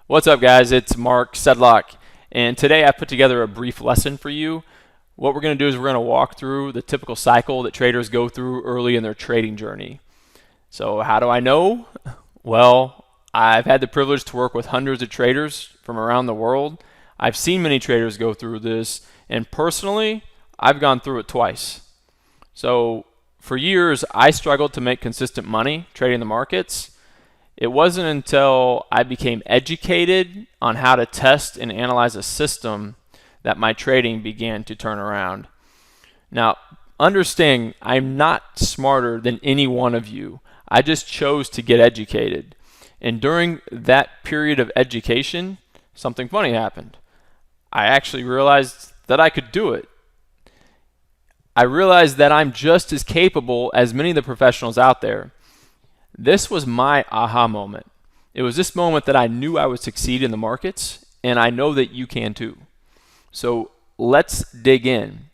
What's up, guys? It's Mark Sedlock, and today I put together a brief lesson for you. What we're going to do is we're going to walk through the typical cycle that traders go through early in their trading journey. So how do I know? Well, I've had the privilege to work with hundreds of traders from around the world. I've seen many traders go through this, and personally, I've gone through it twice. So for years, I struggled to make consistent money trading the markets. It wasn't until I became educated on how to test and analyze a system that my trading began to turn around. Now, understand, I'm not smarter than any one of you. I just chose to get educated. And during that period of education, something funny happened. I actually realized that I could do it. I realized that I'm just as capable as many of the professionals out there. This was my aha moment. It was this moment that I knew I would succeed in the markets, and I know that you can too. So let's dig in.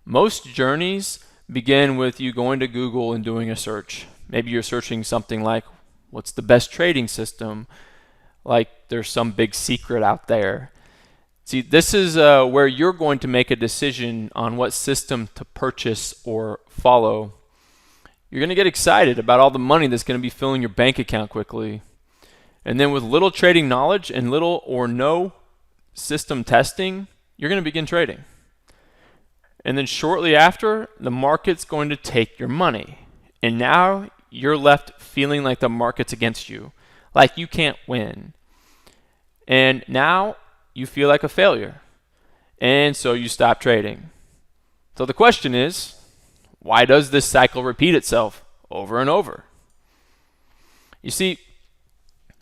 Most journeys begin with you going to Google and doing a search. Maybe you're searching something like, what's the best trading system? Like there's some big secret out there. See, this is where you're going to make a decision on what system to purchase or follow. You're going to get excited about all the money that's going to be filling your bank account quickly. And then with little trading knowledge and little or no system testing, you're going to begin trading. And then shortly after, the market's going to take your money. And now you're left feeling like the market's against you, like you can't win. And now you feel like a failure. And so you stop trading. So the question is, why does this cycle repeat itself over and over? You see,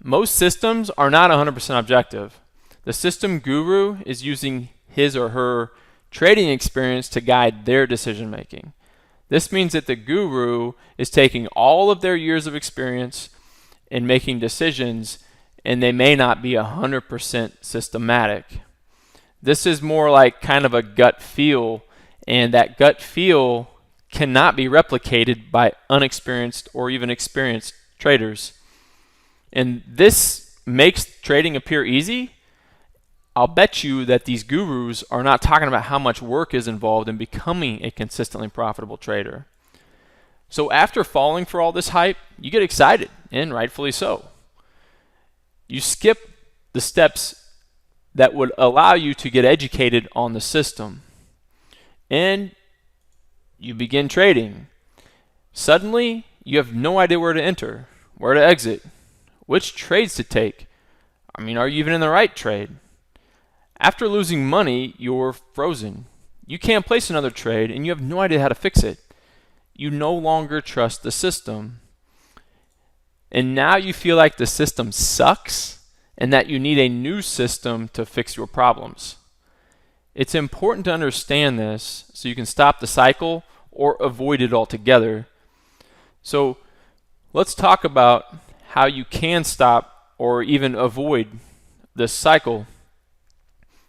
most systems are not 100% objective. The system guru is using his or her trading experience to guide their decision making. This means that the guru is taking all of their years of experience and making decisions, and they may not be 100% systematic. This is more like kind of a gut feel, and that gut feel cannot be replicated by unexperienced or even experienced traders. And this makes trading appear easy. I'll bet you that these gurus are not talking about how much work is involved in becoming a consistently profitable trader. So after falling for all this hype, you get excited, and rightfully so. You skip the steps that would allow you to get educated on the system. And you begin trading. Suddenly, you have no idea where to enter, where to exit, which trades to take. I mean, are you even in the right trade? After losing money, you're frozen. You can't place another trade, and you have no idea how to fix it. You no longer trust the system. And now you feel like the system sucks and that you need a new system to fix your problems. It's important to understand this so you can stop the cycle or avoid it altogether. So let's talk about how you can stop or even avoid this cycle.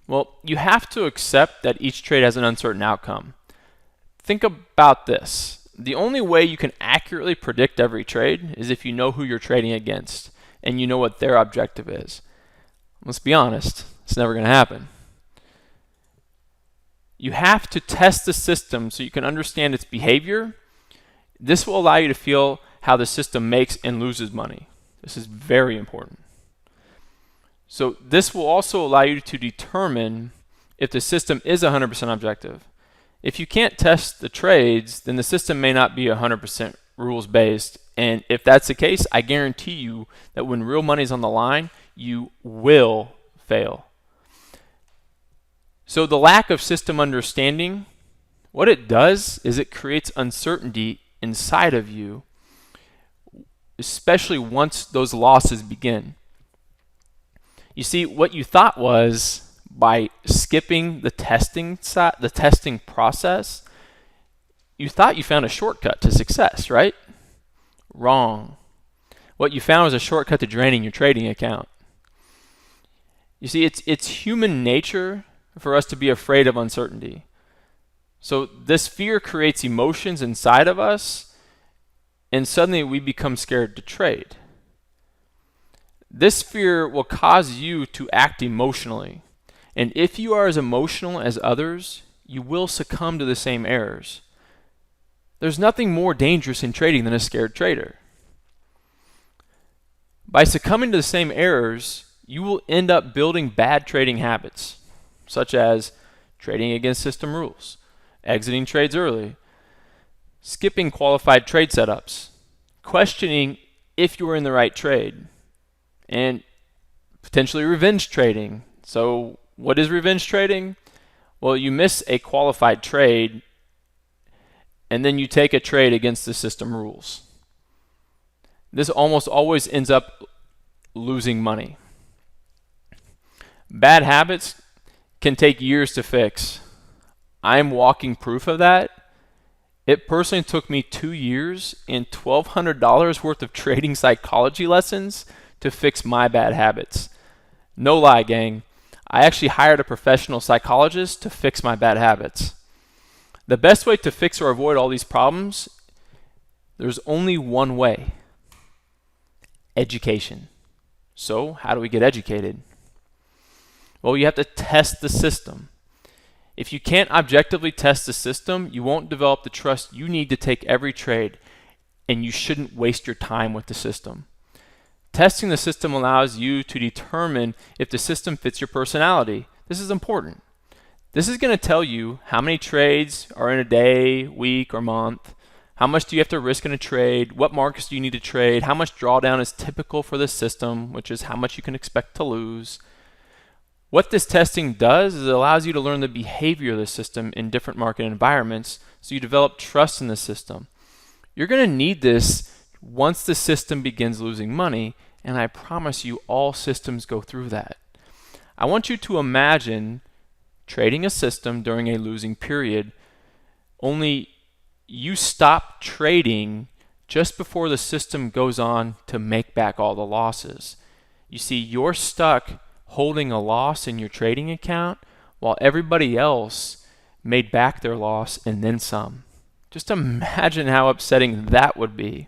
Well, you have to accept that each trade has an uncertain outcome. Think about this. The only way you can accurately predict every trade is if you know who you're trading against and you know what their objective is. Let's be honest, it's never going to happen. You have to test the system so you can understand its behavior. This will allow you to feel how the system makes and loses money. This is very important. So this will also allow you to determine if the system is 100% objective. If you can't test the trades, then the system may not be 100% rules-based. And if that's the case, I guarantee you that when real money is on the line, you will fail. So the lack of system understanding, what it does is it creates uncertainty inside of you, especially once those losses begin. You see, what you thought was by skipping the testing process, you thought you found a shortcut to success, right? Wrong. What you found was a shortcut to draining your trading account. You see, it's human nature for us to be afraid of uncertainty. So this fear creates emotions inside of us, and suddenly we become scared to trade. This fear will cause you to act emotionally. And if you are as emotional as others, you will succumb to the same errors. There's nothing more dangerous in trading than a scared trader. By succumbing to the same errors, you will end up building bad trading habits, such as trading against system rules, exiting trades early, skipping qualified trade setups, questioning if you were in the right trade, and potentially revenge trading. So what is revenge trading? Well, you miss a qualified trade and then you take a trade against the system rules. This almost always ends up losing money. Bad habits can take years to fix. I'm walking proof of that. It personally took me 2 years and $1,200 worth of trading psychology lessons to fix my bad habits. No lie, gang. I actually hired a professional psychologist to fix my bad habits. The best way to fix or avoid all these problems, there's only one way: education. So, how do we get educated? Well, you have to test the system. If you can't objectively test the system, you won't develop the trust you need to take every trade, and you shouldn't waste your time with the system. Testing the system allows you to determine if the system fits your personality. This is important. This is going to tell you how many trades are in a day, week, or month. How much do you have to risk in a trade? What markets do you need to trade? How much drawdown is typical for this system, which is how much you can expect to lose. What this testing does is it allows you to learn the behavior of the system in different market environments, so you develop trust in the system. You're going to need this once the system begins losing money, and I promise you all systems go through that. I want you to imagine trading a system during a losing period, only you stop trading just before the system goes on to make back all the losses. You see, you're stuck holding a loss in your trading account while everybody else made back their loss and then some. Just imagine how upsetting that would be.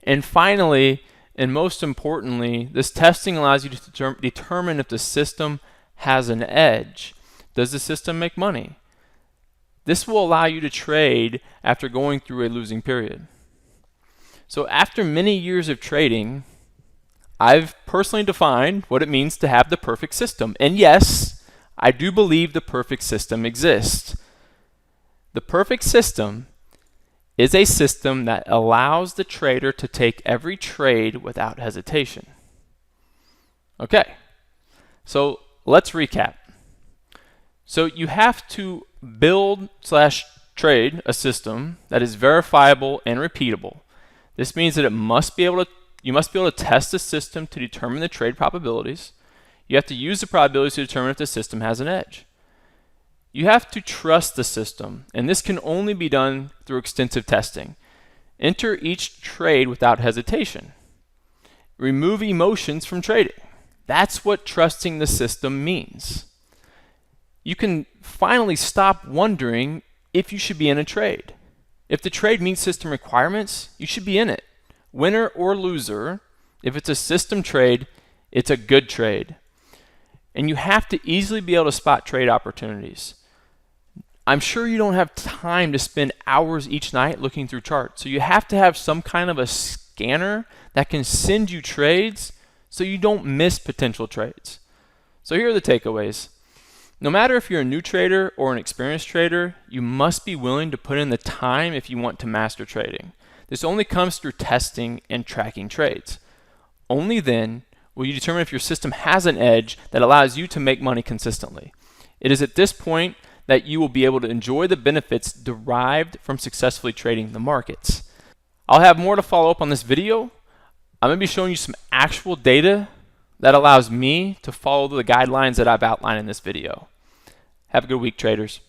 And finally, and most importantly, this testing allows you to determine if the system has an edge. Does the system make money? This will allow you to trade after going through a losing period. So after many years of trading, I've personally defined what it means to have the perfect system. And yes, I do believe the perfect system exists. The perfect system is a system that allows the trader to take every trade without hesitation. Okay, so let's recap. So you have to build/trade a system that is verifiable and repeatable. This means that you must be able to test the system to determine the trade probabilities. You have to use the probabilities to determine if the system has an edge. You have to trust the system, and this can only be done through extensive testing. Enter each trade without hesitation. Remove emotions from trading. That's what trusting the system means. You can finally stop wondering if you should be in a trade. If the trade meets system requirements, you should be in it. Winner or loser, if it's a system trade, it's a good trade. And you have to easily be able to spot trade opportunities. I'm sure you don't have time to spend hours each night looking through charts, so you have to have some kind of a scanner that can send you trades so you don't miss potential trades. So here are the takeaways. No matter if you're a new trader or an experienced trader, you must be willing to put in the time if you want to master trading. This only comes through testing and tracking trades. Only then will you determine if your system has an edge that allows you to make money consistently. It is at this point that you will be able to enjoy the benefits derived from successfully trading the markets. I'll have more to follow up on this video. I'm going to be showing you some actual data that allows me to follow the guidelines that I've outlined in this video. Have a good week, traders.